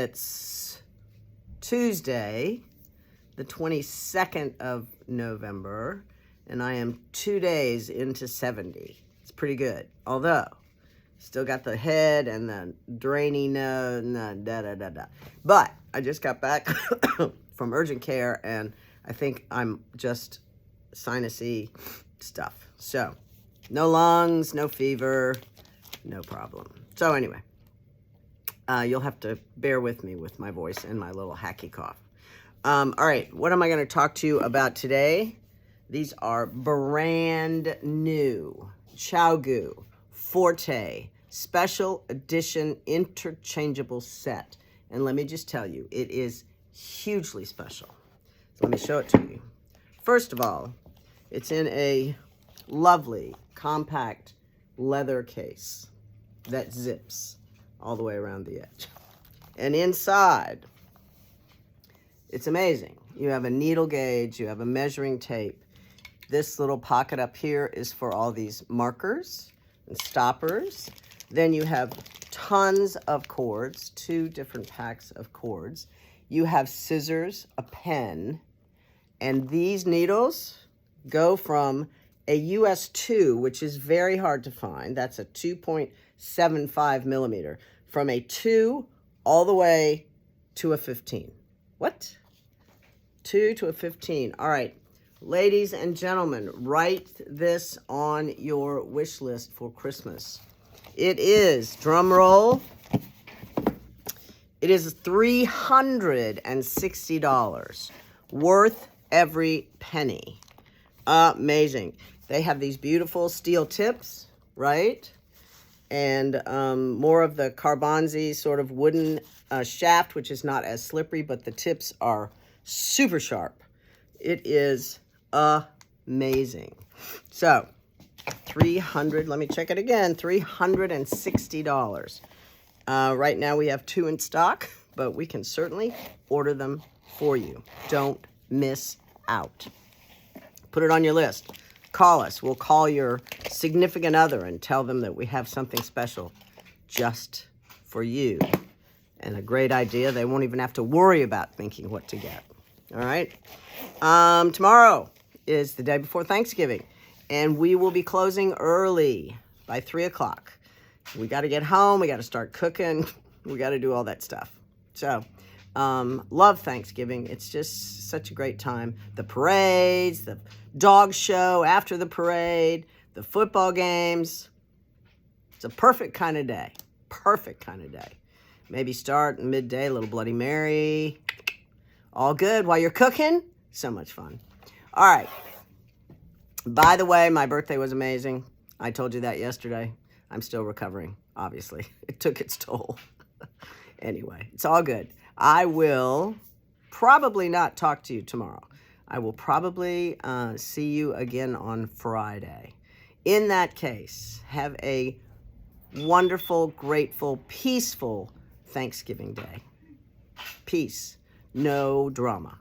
It's Tuesday, the 22nd of November, and I am 2 days into 70. It's pretty good. Although, still got the head and the drainy nose and the da-da-da-da. But I just got back from urgent care, and I think I'm just sinusy stuff. So, no lungs, no fever, no problem. So anyway, you'll have to bear with me with my voice and my little hacky cough. All right, what am I going to talk to you about today? These are brand new ChiaoGoo Forte special edition interchangeable set. And let me just tell you, it is hugely special. So let me show it to you. First of all, it's in a lovely, compact leather case that zips all the way around the edge. And inside, it's amazing. You have a needle gauge, you have a measuring tape. This little pocket up here is for all these markers and stoppers. Then you have tons of cords, 2 different packs of cords. You have scissors, a pen, and these needles go from a US 2, which is very hard to find. That's a 2.75 millimeter. From a 2 all the way to a 15. What? 2 to a 15. All right. Ladies and gentlemen, write this on your wish list for Christmas. It is, drum roll, it is $360. Worth every penny. Amazing. They have these beautiful steel tips, right? And more of the carbonzy sort of wooden shaft, which is not as slippery, but the tips are super sharp. It is amazing. So, let me check it again, $360. Right now we have 2 in stock, but we can certainly order them for you. Don't miss out. Put it on your list. Call us. We'll call your significant other and tell them that we have something special just for you. And a great idea. They won't even have to worry about thinking what to get. All right? Tomorrow is the day before Thanksgiving, and we will be closing early by 3 o'clock. We got to get home. We got to start cooking. We got to do all that stuff. So, love Thanksgiving. It's just such a great time. The parades, the dog show after the parade, the football games. It's a perfect kind of day. Perfect kind of day. Maybe start midday, a little Bloody Mary. All good while you're cooking. So much fun. All right. By the way, my birthday was amazing. I told you that yesterday. I'm still recovering, obviously. It took its toll. Anyway, it's all good. I will probably not talk to you tomorrow. I will probably see you again on Friday. In that case, have a wonderful, grateful, peaceful Thanksgiving day. Peace. No drama.